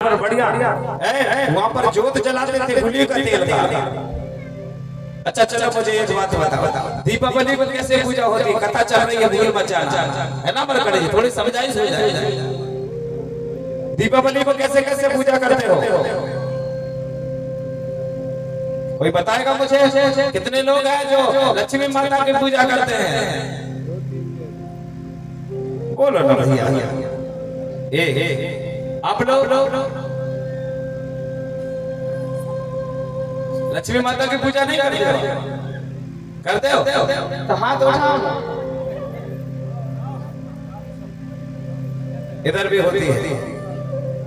बढ़िया वहाँ पर जोत जलाते थे गुली का तेल था। अच्छा चलो मुझे एक बात बताओ, दीपावली को कैसे पूजा होती? कथा चल रही है भूल मचाना है ना मरकड़ी, थोड़ी समझाइश हो जाए। दीपावली को कैसे कैसे पूजा करते हो? कोई बताएगा मुझे? कितने लोग हैं जो लक्ष्मी माता की पूजा करते हैं? बोलो ना भैया। आप लोग लक्ष्मी माता की पूजा नहीं करते हो? करते हो तो हाथ उठाओ। इधर भी होती है।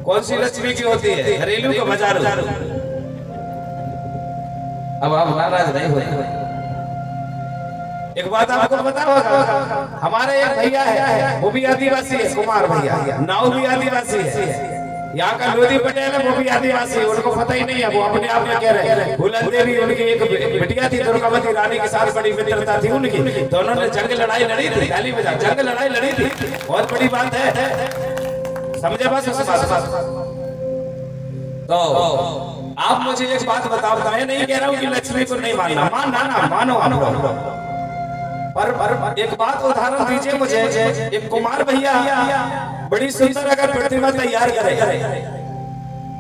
कौन सी लक्ष्मी की होती है? घरेलू को बाजारू? अब आप नाराज नहीं होते। एक बात आपको पता होगा, हमारे एक भैया है, वो भी आदिवासी है, कुमार भैया, नाव भी आदिवासी है। यहाँ का लोधी पटेल है, वो भी आदिवासी है। उनको पता ही नहीं है, वो अपने आप में कह रहे हैं। बुलंद देवी उनकी एक बिटिया थी, दुर्गावती रानी के साथ बड़ी मित्रता थी उनकी, तो उन्होंने जंग लड़ाई लड़ी थी। ताली बजा, जंग लड़ाई लड़ी थी, बहुत बड़ी बात है, समझे बस उस बात। तो आप मुझे एक बात बताओ, मैं नहीं कह रहा हूँ कि लक्ष्मी को नहीं मानना, मानो आप लोग, पर एक बात उदाहरण दीजिए मुझे। एक कुमार भैया बड़ी सुंदर अगर प्रतिमा तैयार करे,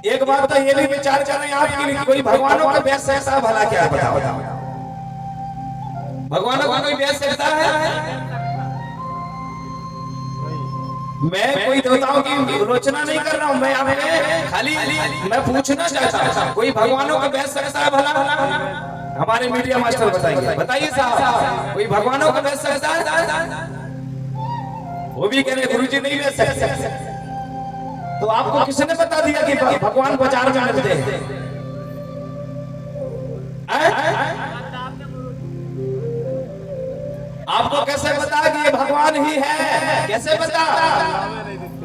एक बात तो ये भी विचार करें आपकी, कोई भगवानों का बेच सकता भला? क्या बताओ, भगवानों का कोई बेच सकता है? मैं कोई देवताओं की आलोचना नहीं कर रहा हूँ, मैं आपके खाली मैं पूछना चाहता हूँ, कोई भगवानों का बेच सकता है भला? हमारे मीडिया मास्टर बताइए, बताइए साहब, कोई भगवानों का बेच सकता है? वो भी कह रहे गुरुजी नहीं बेच सकते। तो आपको किसने बता दिया कि भगवान बाजार में मिलते हैं? आपको कैसे पता कि ये भगवान ही है? कैसे पता?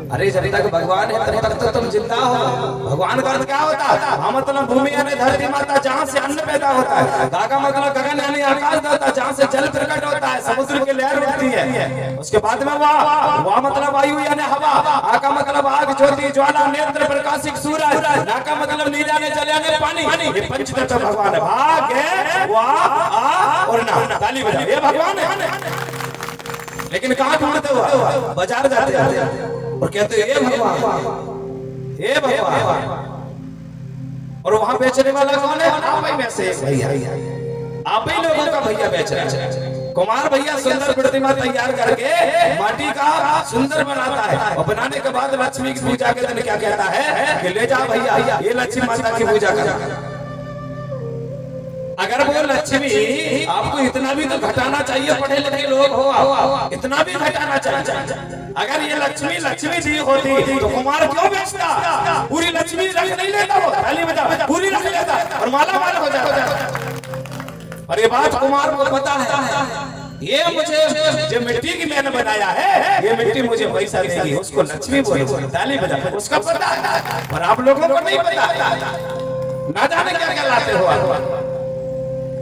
अरे जब तक भगवान है तब तक तो तुम जिंदा हो। भगवान का अर्थ क्या होता है? मतलब भूमि यानी धरती माता, जहाँ से अन्न पैदा होता है। धागा मतलब गगन यानी आकाश होता है, जहाँ से जल प्रकट होता है, समुद्र की लहर उठती है। उसके बाद में वाह मतलब वायु यानी हवा, आका मतलब आग, ज्योति, ज्वाला, नेत्र, प्रकाशिक सूरज, नाका मतलब नीला ने जल यानी पानी। ये पंच तत्व भगवान है। भाग है, वाह, आ और ना, ताली बजाओ, ये भगवान है। लेकिन कहाँ ढूंढते हो? बाजार जाते और कहते हे भगवान, हे भगवान, और वहां बेचने वाला कौन है? आप ही में से भैया, आप ही लोगों का भैया बेच रहे हैं। कुमार भैया सुंदर प्रतिमा तैयार करके माटी का सुंदर बनाता है, और बनाने के बाद लक्ष्मी की पूजा के दिन क्या कहता है कि ले जा भैया, ये लक्ष्मी माता की पूजा कर। अगर वो लक्ष्मी, आपको इतना भी तो घटाना चाहिए, पढ़े लिखे लोग हो, इतना भी घटाना चाहिए। अगर ये लक्ष्मी जी होती तो कुमार क्यों बेचता? पूरी लक्ष्मी रख नहीं लेता वो, ताली बजा, पूरी रख लेता और माला माल हो जाता। और ये बात कुमार को पता है, ये मुझे जो मिट्टी की मैंने बनाया है, ये मिट्टी मुझे पैसा देगी, उसको लक्ष्मी बोलो, ताली बजा, उसका पता है। और आप लोगों को नहीं पता, ना जाने क्या क्या लाते हो आप।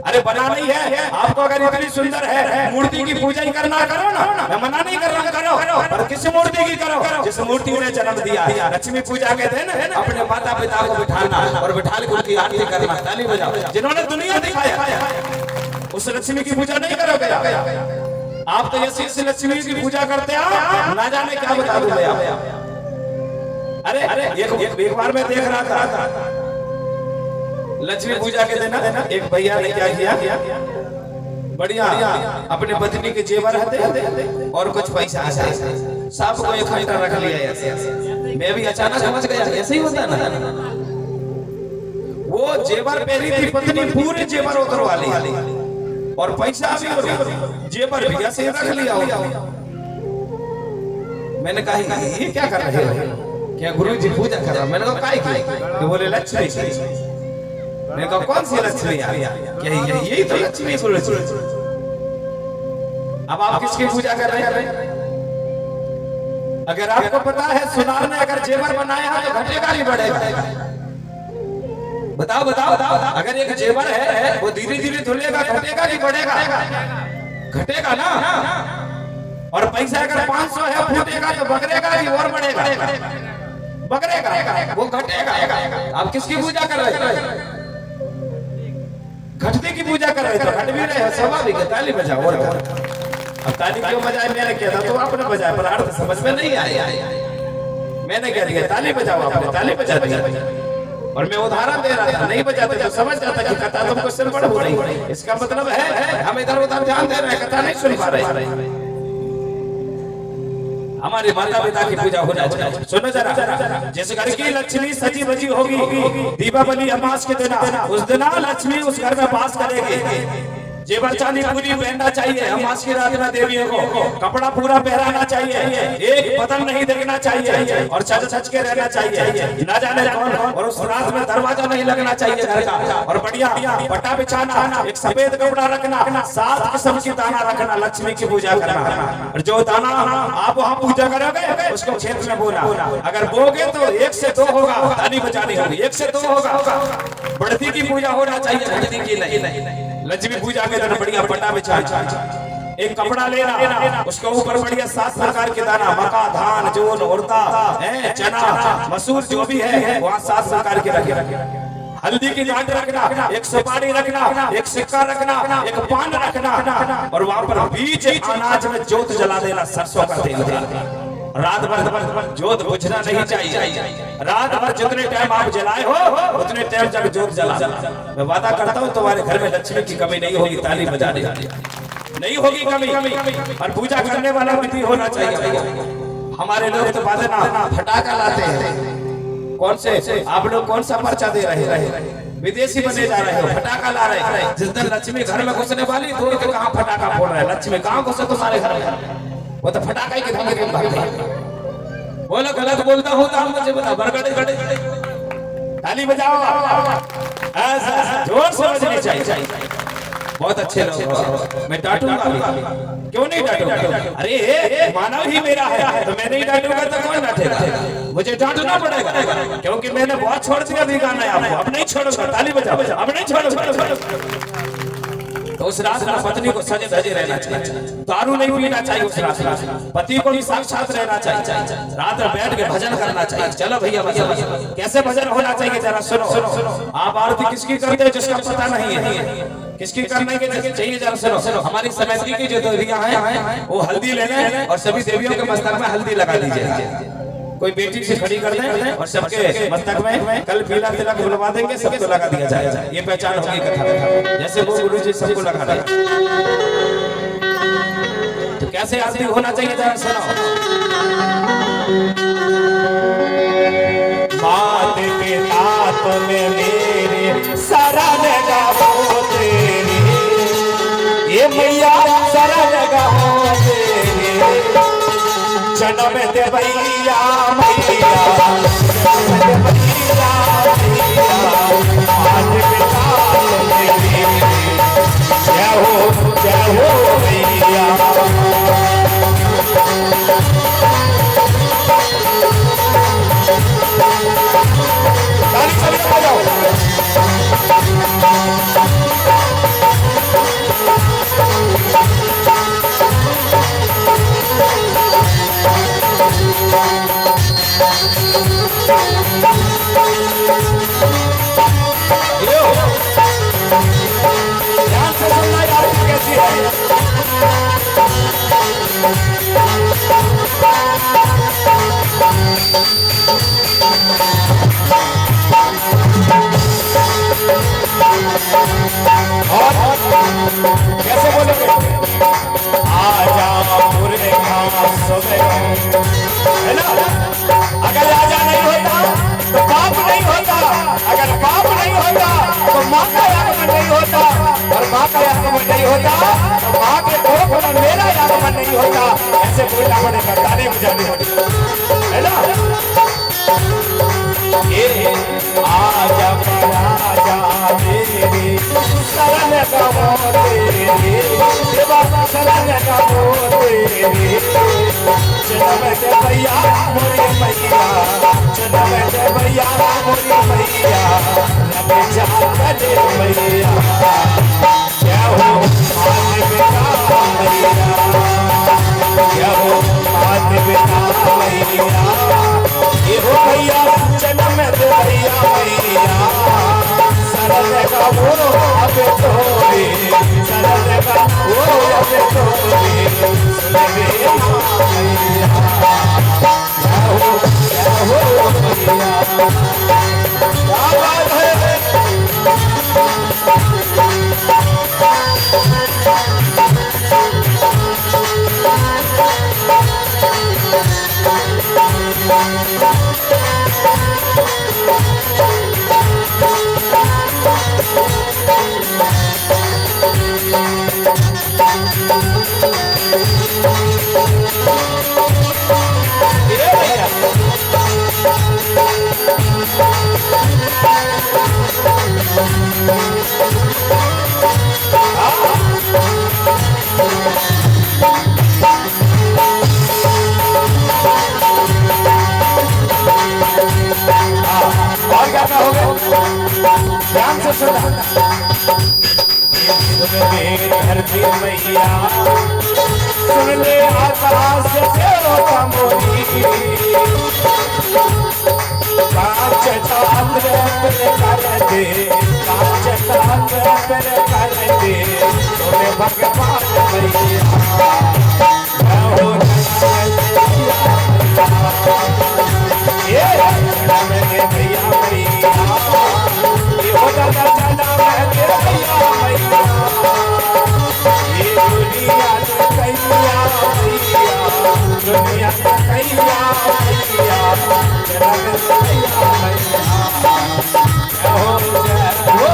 अरे बना नहीं है आपको, अगर इतनी सुंदर है मूर्ति की पूजा ही करना, करो ना, मैं मना नहीं कर रहा हूं, करो, पर किस मूर्ति की करो? जिस मूर्ति ने जन्म दिया। लक्ष्मी पूजा के दिन अपने माता पिता को बिठाना और बिठा के उनकी आरती करना, ताली बजाओ। जिन्होंने दुनिया दिखाया उस लक्ष्मी की पूजा नहीं करोगे आप, तो ऐसी लक्ष्मी की पूजा करते हो, ना जाने क्या बता दूं मैं। अरे एक बार मैं देख रहा था लक्ष्मी पूजा के दिन एक भैया ने क्या किया, बढ़िया अपने पत्नी के जेवर हते और कुछ पैसा सबको इकट्ठा रख लिया ऐसे। मैं भी अचानक समझ गया ऐसे ही होता है ना। वो जेवर पहनी थी पत्नी, पूरे जेवर उतरवा ली और पैसा भी और जेवर भी ऐसे रख लिया। मैंने कहा ये क्या कर रहे हो? क्या गुरु जी पूजा कर रहा? मैंने कहा काय की? बोले लक्ष्मी। मैं कहा कौन सी लक्ष्मी? क्या यही तो लक्ष्मी गुरु जी। अब आप किसकी पूजा कर रहे हैं? अगर आपको पता है सुनार ने अगर जेवर बनाया है तो घटेगा नहीं बढ़ेगा? बताओ, अगर एक जेवर है वो धीरे धीरे धुलेगा, घटेगा नहीं बढ़ेगा? घटेगा ना। और पैसा अगर 500 है फूटेगा तो बगरेगा नहीं और बढ़ेगा? पकड़ेगा वो घटेगा। आप किसकी पूजा कर रहे हैं? घटने की पूजा कर रहे थे, घट भी रहे, स्वाभाविक है। ताली बजाओ। और अब ताली क्यों बजाए मैंने किया था, तो आपने बजाया, पर अर्थ समझ में नहीं आया। मैंने कह दिया ताली बजाओ, आपने ताली बजा दिया। और मैं उदाहरण दे रहा था, नहीं बजाते तो समझ जाता कि कथा तुम क्वेश्चन पढ़ हो रही। इसका मतलब है हम इधर उधर ध्यान दे रहे हैं, कथा नहीं सुन पा रहे। हमारे माता पिता की पूजा होना चाहिए। सुनो जरा, जिस घर की लक्ष्मी सजी बजी होगी, दीपावली अमास के दिन उस दिन लक्ष्मी उस घर में वास करेगी। जेवर चांदी पूरी पहनना चाहिए। अमास की रात में देवियों को कपड़ा पूरा पहनाना चाहिए, एक बदन नहीं देखना चाहिए और सज सज के रहना चाहिए। न जाने कौन, और उस रात में दरवाजा नहीं लगना चाहिए घर का, और बढ़िया पट्टा बिछाना, एक सफेद कपड़ा रखना, 7 किस्म की दाना रखना, लक्ष्मी की पूजा करना। और जो दाना आप वहाँ पूजा करोगे उसको खेत में बोना। अगर बोगे तो 1 से 2 होगा, ताली बजानी होगी, 1 से 2 होगा। बढ़ती की पूजा होना चाहिए, बढ़ती की नहीं। लक्ष्मी पूजा के दिन बढ़िया पट्टा बिछा, एक कपड़ा लेना, उसके ऊपर बढ़िया 7 प्रकार के दाना, मक्का, धान, जोन, उड़दा, चना, मसूर, जो भी है वहाँ 7 प्रकार के रखे। हल्दी की गांठ रखना, एक सुपारी रखना, एक सिक्का रखना, एक पान रखना, और वहाँ पर बीच अनाज में जोत जला देना, सरसों का तेल देना। रात भर जोत बुझना नहीं चाहिए। रात भर जितने टाइम आप जलाए हो उतने टाइम तक जोत जला। मैं वादा करता हूँ तुम्हारे घर में लक्ष्मी की कमी नहीं होगी, ताली बजाने नहीं होगी कमी। और पूजा करने वाला विधि होना चाहिए। हमारे लोग तो बाजना फटाका लाते हैं। कौन से आप लोग कौन सा पर्चा दे रहे हैं? विदेशी बने जा रहे हो, फटाका ला रहे हैं। जिस दिन लक्ष्मी घर में घुसने वाली दूर के कहाँ फटाका फोड़ रहे हैं? लक्ष्मी कहाँ घुसे तुम्हारे घर में? वो तो फटाका ही के धमकी में भागते हैं। बोलो गलत बोलता होता हम मुझे बता। बरगड़े ताली बजाओ, ऐसा जोर से बजनी चाहिए। बहुत अच्छे लोग। मैं डांटूंगा भी, क्यों नहीं डांटूंगा? अरे मानव ही मेरा है, तो मैं नहीं डांटूंगा तो कौन डांटेगा? मुझे डांटना पड़ेगा, क्योंकि मैंने बहुत छोड़ दिया भी गाना है आपको। अब नहीं छोड़ूंगा, ताली बजाओ, अब नहीं छोड़ूंगा। तो उस रात में पत्नी को सजे धजे रहना चाहिए, दारू नहीं पीना चाहिए उस रात में, पति को भी साक्षात रहना चाहिए, रात में बैठ के भजन करना चाहिए। चलो भैया कैसे भजन होना चाहिए जरा सुनो। आप आरती किसकी करते हैं जिसका पता नहीं है, किसकी करने के चाहिए जरा सुनो। हमारी समिति की जो देवियां हैं वो हल्दी ले लें और सभी देवियों के मस्तक में हल्दी लगा दीजिए। कोई बेटी से खड़ी कर दें और सबके मस्तक में कल पीला तिलक बुलवा देंगे, सबको लगा दिया जाएगा। ये पहचान होगी कथा, जैसे वो गुरु जी सबको लगा रहे। तो कैसे आरती होना चाहिए जरा सुनो। मात पिता तुम्हें मेरे शरण गाओ तेरी, ये मैया शरण गाओ तेरी, जन्म दे भैया मैया, जन्म दे भैया मैया, आज पिता मेरे, जय हो भैया। ताली ताली बजाओ। ध्यान से सुनना यार कैसी है। और कैसे बोलोगे? आजा मुर्गे है ना। अगर राजा नहीं होता तो बाप नहीं होता, अगर बाप नहीं होता तो माँ का आगमन नहीं होता, और माँ का आगमन नहीं होता तो माँ के कोख में मेरा आगमन नहीं होता। ऐसे बोलना पड़ेगा, ताली बजानी होगी, है ना। ये आजा राजा मेरे शरण गाओ तेरे, देवा शरण गाओ तेरे, जन्म दे भैया मोरे मैया, जन्म दे भैया मोरे मैया, लगे जाकर दे मैया, क्या हो आज बेटा मैया, क्या हो आज बेटा मैया, ये हो भैया का वो अब तोरे शरण का वो अब तोरे सुन रे मैया हो मैया क्या बात है ध्यान से सुना धरती मैया सुन ले आकाश से रोता मोरी कांच चांद कर दे कांच चांद कर दे तुम्हें भगवान मैया हो ये मैया मैया हो दादा दादा मैया मैया ये दुनिया तो कैया मैया दुनिया तो कैया मैया जग कैया मैया हो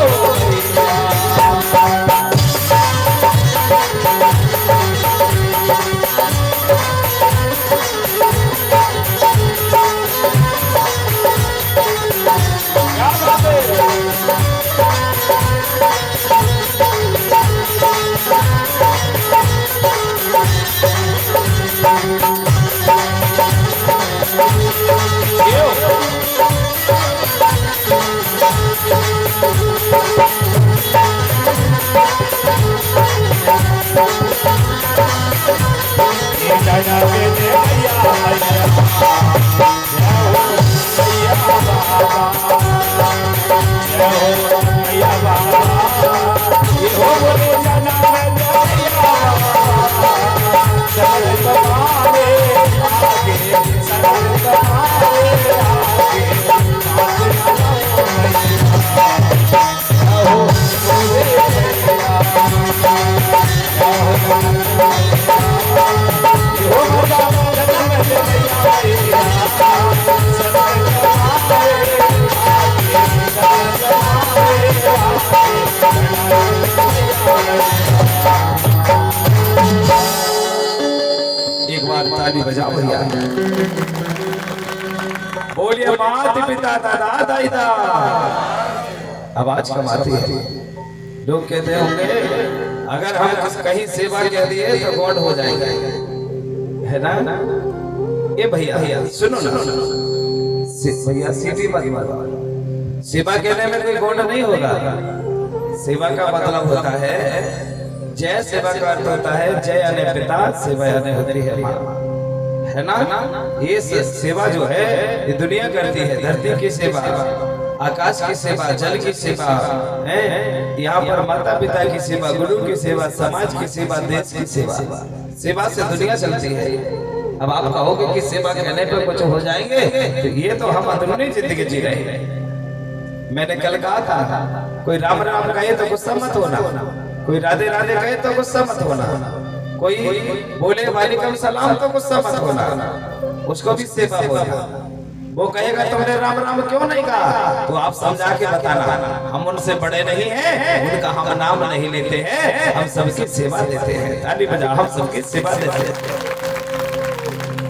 एक बार ताली बजा भैया बोलिए माता पिता दादा दादा आवाज कमाती है। लोग कहते होंगे अगर हम कहीं सेवा कह दिए तो गॉड हो जाएंगे, है ना? ये भैया सुनो ना भैया, सीधी मत मारो। सेवा कहने में कोई गॉड नहीं होगा। सेवा का मतलब होता है जय, सेवा का अर्थ होता है जय यानी पिता, सेवा यानी होती है माँ, है ना? ये सेवा जो है ये दुनिया करती है। धरती की सेवा, आकाश की सेवा, जल की सेवा है, यहाँ पर माता पिता की सेवा, गुरु की सेवा, समाज की सेवा, देश की सेवा। सेवा से दुनिया चलती है। अब आप कहोगे कि सेवा कहने पर कुछ हो जाएंगे, तो ये तो हम अंदरूनी जिंदगी जी रहे हैं। मैंने कल कहा था कोई राम राम कहे तो गुस्सा मत होना, कोई राधे राधे कहे तो गुस्सा मत होना, कोई बोले वालेकुम सलाम तो गुस्सा मत होना, उसको भी सेवा होना। वो कहेगा तुमने राम राम क्यों नहीं कहा, तो आप समझा के बताना हम उनसे बड़े नहीं हैं, उनका हम नाम नहीं लेते हैं, हम सबकी सेवा देते हैं। ताली बजा, हम सबकी सेवा देते हैं।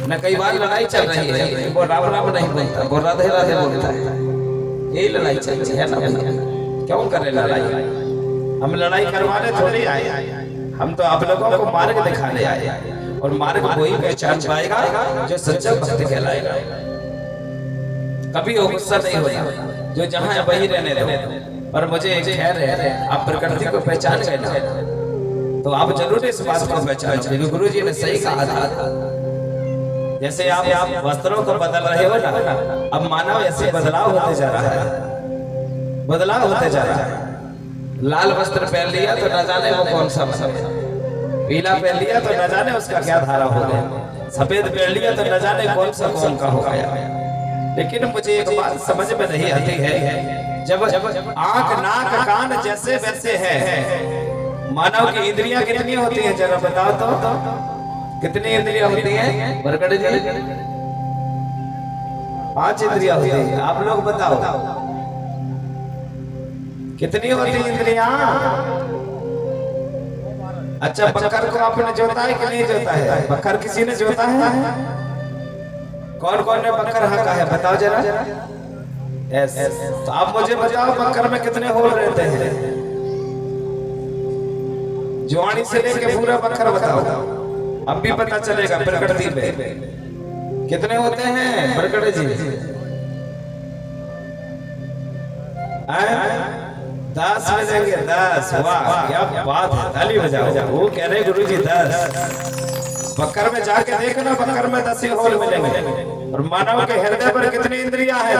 न कई बार लड़ाई चल रही है, वो राम राम नहीं बोलता, वो राधे राधे बोलता है। यही लड़ाई चल रही है ना? क्यों करे लड़ाई? हम लड़ाई करवाने थोड़ी आए, हम तो आप लोगों को मार्ग दिखाने आए, और मार्ग वही पहचान पाएगा जो सच्चा भक्त कहलाएगा। कभी वो गुस्सा नहीं होगा, जो जहाँ है वही रहने दो। पर मुझे एक खैर है, आप प्रकृति को पहचान गए ना, तो आप जरूर इस बात को पहचान क्योंकि गुरु जी ने सही कहा था। जैसे आप वस्त्रों को बदल रहे हो ना, अब मानव ऐसे बदलाव होते जा रहा है, बदलाव होते जा रहा है। लाल वस्त्र पहन लिया तो न जाने वो कौन सा बन गया, पीला पहन लिया तो न जाने उसका क्या धारा हो गया, सफेद पहन लिया तो न जाने कौन सा कौन का हो गया। लेकिन मुझे एक बात समझ में नहीं आती है, जब आंख नाक कान जैसे वैसे है, मानव की इंद्रियां कितनी होती हैं जरा बताओ तो कितनी इंद्रियां होती हैं बरकड़े जी? 5 इंद्रियां होती हैं। आप लोग बताओ कितनी होती इंद्रियां? अच्छा, बकर को आपने जोता है कि नहीं जोता है? बकर किसी ने जोता है? कौन कौन ने बकर हका है बताओ जरा। यस, तो आप मुझे बताओ बकर में कितने होल रहते हैं? जुआनी से लेके पूरा बकर बताओ, अब भी पता चलेगा बरकड़ती पे कितने होते हैं बरकड़े जी? 10 में देंगे 10। वाह क्या बात है, ताली बजाओ। वो कह रहे गुरु जी 10। बकर में जाके देखना, बकर में 10 होल मिलेंगे। और मानव के हृदय पर कितनी इंद्रियां हैं?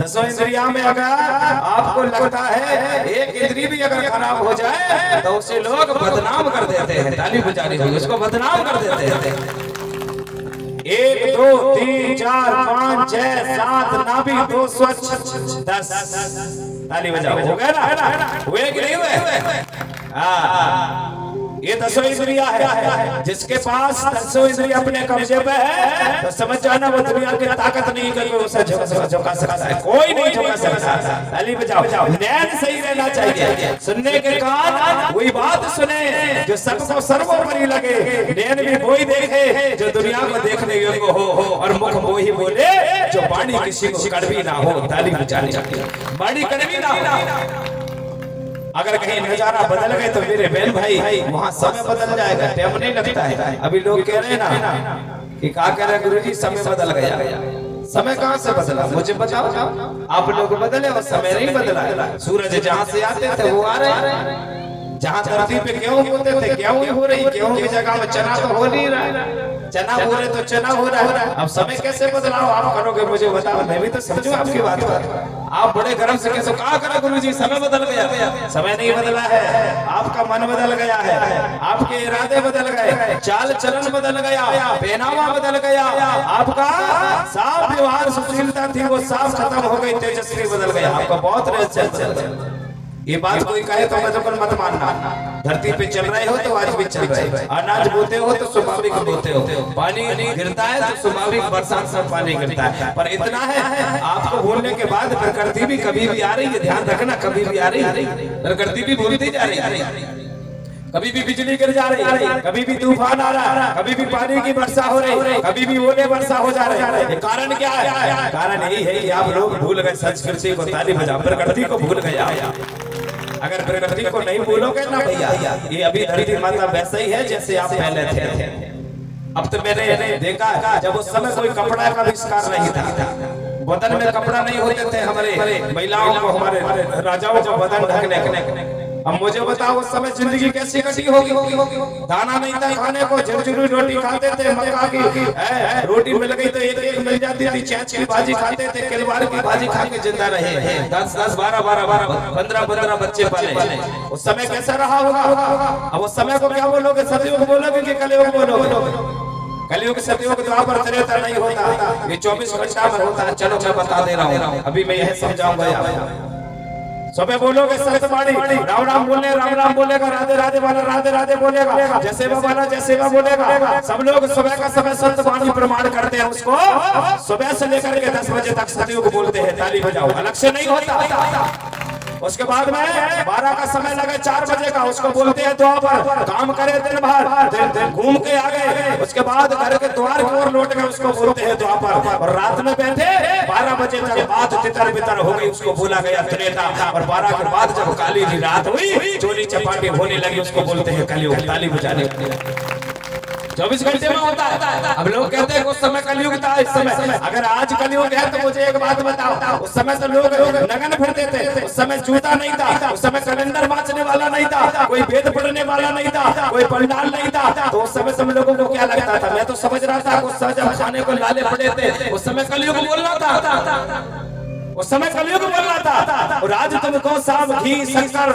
10 इंद्रियां में अगर आपको लगता है एक इंद्री भी अगर खराब हो जाए तो उसे लोग बदनाम कर देते हैं। ताली बजानी होगी, उसको बदनाम कर देते हैं। 1 2 3 4 5 6 7 नाभि 2 स्वच्छ 10। ताली बजाओ। हो गया ना? हुए कि नहीं हुए? ये 10 इंद्रियां है। जिसके पास 10 इंद्रियां अपने कब्जे पे है तो समझ जाना वो दुनिया की ताकत नहीं करके उसे झुका सकता है, कोई नहीं झुका सकता। ताली बजाओ। नैन सही रहना चाहिए, सुनने के कान वही बात सुने जो सबको सर्वोपरि लगे, नैन भी वही देखे जो दुनिया को देखने योग्य हो, और मुख वही बोले जो वाणी किसी को कड़वी ना हो। ताली बजानी चाहिए, वाणी कड़वी ना हो। अगर कहीं नजारा बदल गए तो मेरे बहन भाई वहां समय बदल जाएगा, टाइम नहीं लगता है। अभी लोग कह रहे हैं ना कि क्या कह रहे गुरुजी समय बदल गया। समय कहां से बदला मुझे बताओ? आप लोग बदले और समय नहीं बदला। सूरज जहां से आते थे वो आ रहे हैं, जहां धरती पे गेहूं होते थे गेहूं ही हो रही, गेहूं की जगह में चना तो हो नहीं रहा, चना हो रहे तो चना हो रहा है। अब समय कैसे बदलाव आप करोगे मुझे बताओ, मैं भी तो समझू आपकी बात। आप बड़े गर्म से कैसे कहा करो गुरुजी समय बदल गया। समय नहीं बदला है, आपका मन बदल गया है, आपके इरादे बदल गए, चाल चलन बदल गया, पहनावा बदल गया, आपका साफ व्यवहार सुशीलता थी वो साफ खत्म हो गई, तेजस्वी बदल गया, आपका बहुत रहस्य बदल गया। ये बात कोई कहे तो मत मानना। धरती पे चल रहे हो तो आज भी चल रहे हो, अनाज बोते हो तो स्वाभाविक बोते हो, पानी गिरता है तो स्वाभाविक बरसात से पानी गिरता है। पर इतना है आपको बोलने के बाद प्रकृति भी कभी भी आ रही है, ध्यान रखना, कभी भी आ रही है, प्रकृति भी बोलती जा रही है। कभी भी बिजली गिर जा रही है, कभी भी तूफान आ रहा है, कभी भी पानी की वर्षा हो रही, कभी भी ओले वर्षा हो जा रही है। कारण क्या है? कारण यही है कि आप लोग भूल गए संस्कृति को। ताली बजाओ। प्रकृति को भूल गया। अगर प्रकृति को नहीं भूलोगे ना भैया, ये अभी धरती माता वैसे ही है जैसे आप पहले थे। अब तो मैंने देखा जब उस समय कोई कपड़ा का आविष्कार नहीं था, बदन में कपड़ा नहीं होते थे हमारे महिलाओं को, हमारे राजाओं को बदन ढकने। अब मुझे बताओ उस समय जिंदगी कैसी कटी होगी? दाना नहीं था खाने को, झुरझुरी रोटी खाते थे, मक्का की रोटी मिल गई तो एक मिल जाती थी, चैच की भाजी खाते थे, किलवार की भाजी खा के जिंदा रहे। 10 12 15 बच्चे पाले। उस समय कैसा रहा होगा? अब उस समय को क्या बोलोगे? सतयुग बोलोगे कि कलयुग बोलोगे? कलयुग सतयुग द्वापर त्रेता नहीं होता, ये 24 घंटा में होता है। चलो मैं बता दे रहा हूँ, अभी मैं यह समझाऊंगा। सुबह बोलोगे सत्यवाणी, राम राम बोलेगा, राधे राधे वाला राधे राधे बोलेगा, जैसे वाला जैसे बोलेगा। सब लोग सुबह का समय सत्यवाणी प्रमाण करते हैं, उसको सुबह से लेकर के 10 बजे तक सतयुग बोलते हैं। ताली बजाओ। अलग से नहीं होता। उसके बाद में 12 का समय लगे 4 बजे का, उसको बोलते हैं द्वापर। काम करे दिन भर, घूम के आ गए, उसके बाद घर के द्वार की ओर लौट गए, उसको बोलते हैं द्वापर। और रात में बैठे 12 बजे तक बात तितर बितर हो गई, उसको बोला गया त्रेता। और 12 के बाद जब काली की रात हुई, चोरी चपाटी होने लगी, उसको बोलते हैं कलयुग। ताली बजाने 24 घंटे में होता है। अब लोग कहते हैं उस समय कलयुग था, इस समय। अगर आज कलयुग है तो मुझे एक बात बताओ, उस समय तो लोग नगन फिरते थे, उस समय जूता नहीं था, उस समय कैलेंडर बांचने वाला नहीं था, कोई वेद पढ़ने वाला नहीं था, कोई पंडाल नहीं था। तो उस समय तुम लोगों को क्या लगता था? मैं तो समझ रहा था गुस्सा जब खाने को लाले पड़े थे, उस समय कलयुग बोलना था, उस समय कलयुग बोलना था। और आज तुमको सब घी शक्कर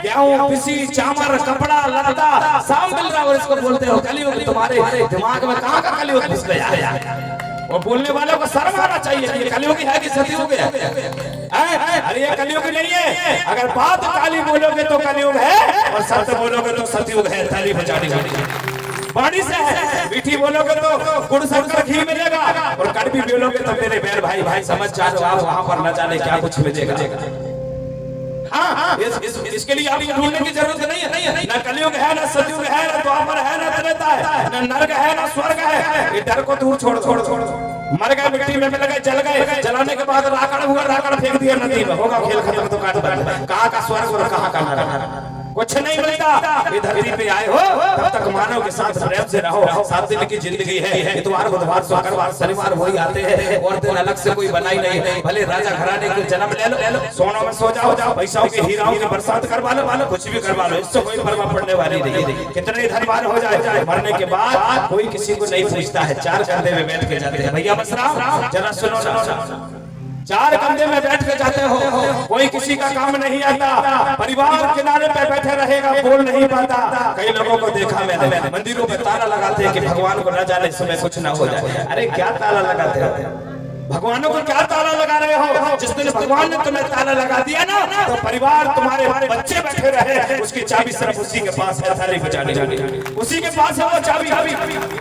गेहूं पिसी चावल कपड़ा लता सब मिल रहा है और इसको बोलते हो कलयुग। तुम्हारे दिमाग में कहाँ का कलयुग घुस गया है? वो बोलने वालों को शर्म आना चाहिए कि ये कलयुग है कि सतयुग है? अरे ये कलयुग नहीं है। अगर बात काली बोलोगे तो कलयुग है और सत्य बोलोगे तो सतयुग है। थाली बजानी बाड़ी से है। मीठी बोलोगे तो गुड़ शक्कर घी मिलेगा और कड़वी बोलोगे तो मेरे बैर भाई भाई समझ जाओ आप वहां पर न जाने क्या कुछ मिलेगा। हाँ, इसके लिए आपको ढूंढने की जरूरत नहीं है। ना कलयुग है, ना सतयुग है, ना द्वापर है, ना त्रेता है, ना नरक है, ना स्वर्ग है। ये डर को दूर छोड़। मर गए, मिट्टी में मिल गए, जल गए, जलाने के बाद राकड़ हुआ, राकड़ फेंक दिया नदी में, होगा खेल खत्म। तो काट बंद। कहाँ का स्वर्ग और कहाँ का नरक? कुछ नहीं मिलता। ये धरती पे आए हो तब तक मानव के साथ प्रेम से रहो। 7 दिन की जिंदगी है। इतवार बुधवार शुक्रवार शनिवार वही आते हैं और दिन अलग से कोई बनाई नहीं। भले राजा घराने के जन्म ले लो, सोनों में सो जाओ, पैसाओं की हीराओं की बरसात करवा लो, कुछ भी करवा लो, इससे कोई परवाह पड़ने वाली नहीं। कितने धनवान हो जाए, मरने के बाद कोई किसी को नहीं पूछता है। 4 कंधे में बैठ के जाते हैं। भैया बस जरा सुनो, 4 कंधे में बैठ के जाते हो, कोई किसी का काम नहीं आता। परिवार किनारे पे बैठे रहेगा, बोल नहीं पाता। कई लोगों को देखा मैंने मंदिरों में ताला लगाते हैं कि भगवान को न जाने इस समय कुछ ना हो जाए। अरे क्या ताला लगाते हो? भगवानों को क्या ताला लगा रहे हो? जिस दिन भगवान ने तुम्हें ताला लगा दिया ना तो परिवार तुम्हारे बच्चे बैठे रहे, उसकी चाबी सिर्फ उसी के पास है। थाली बजाने उसी के पास है वो चाबी।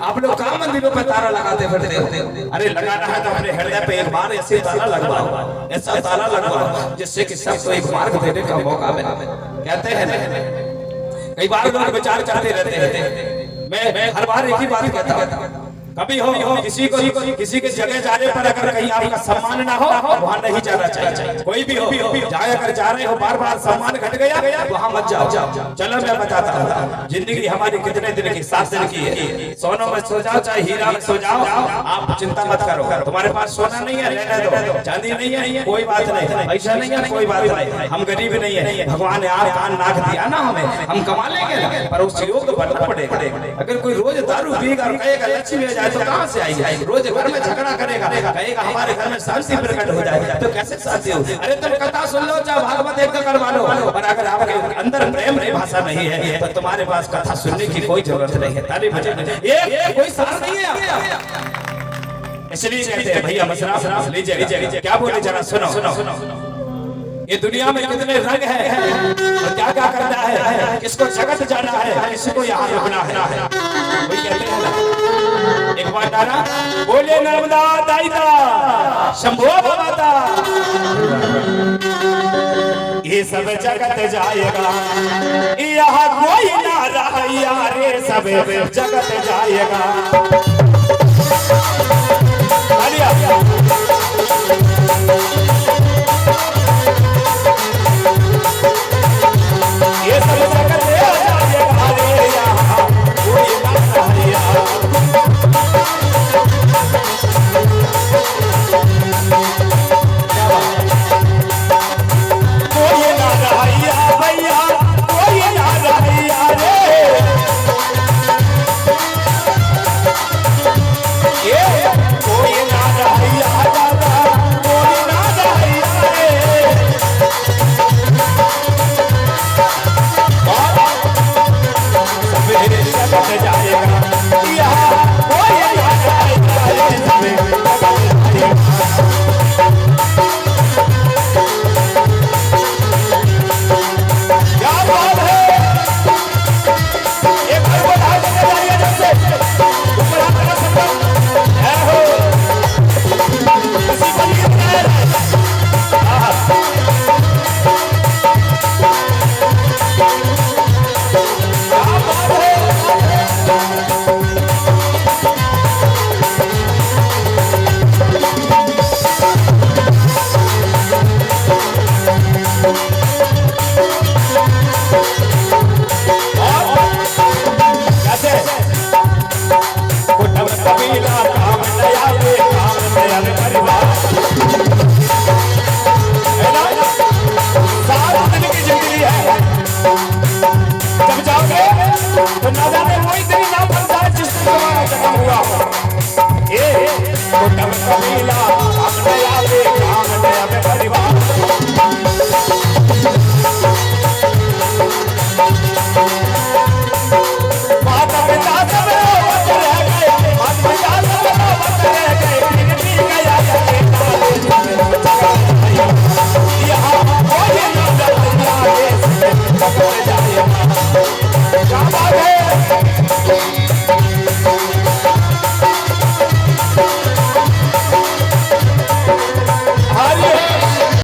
आप लोग कहाँ मंदिरों पे ताला लगाते फिरते हो? अरे लगाना है तो अपने हृदय पे एक बार ऐसे ताला लगवाओ, ऐसा ताला लगवाओ जिससे कि सबको एक मार्ग देने का मौका मिले। कहते हैं कई बार लोग विचार करते रहते हैं। मैं हर बार एक ही बात कहता हूँ, कभी हो किसी के जगह जाने पर अगर कहीं आपका सम्मान ना हो वहाँ नहीं जाना चाहिए। कोई भी हो जाए, अगर जा रहे हो बार बार सम्मान घट गया वहाँ मत जाओ। चलो मैं बताता हूँ, जिंदगी हमारी कितने दिन की? 7 दिन की है। सोनों में सो जाओ चाहे हीरा में सो जाओ, आप चिंता मत करो। तुम्हारे पास सोना नहीं है, रहने दो। चांदी नहीं है, कोई बात नहीं। पैसा नहीं है, कोई बात नहीं। हम गरीब नहीं है। भगवान ने आँख कान नाक दिया ना हमें, हम कमा लेंगे, पर उस योग बनना पड़ेगा। अगर कोई रोज दारू पीएगा और कहेगा लक्ष्मी तो कहां से आएगी? रोज घर में झगड़ा करेगा, कहेगा हमारे घर में शांति प्रकट हो जाए, तो कैसे शांति हो? अरे तुम कथा सुन लो चाहे भागवत एक करवा लो, पर अगर आपके अंदर प्रेम की भाषा नहीं है तो तुम्हारे पास कथा सुनने की कोई जरूरत नहीं है। ताली बजाने ये कोई सार नहीं है। इसलिए कहते हैं भैया मसरा लीजिए, क्या बोले जरा सुनो। ये दुनिया में कितने रंग हैं और क्या क्या करना है, किसको जगत जाना है, किसको यहाँ रुकना है। वही कहते हैं एक बार नारा बोले नर्मदा दाईदा शंभो माता, ये सब जगत जाएगा, यहाँ कोई ना रहा रे, सब जगत जाएगा। आलिया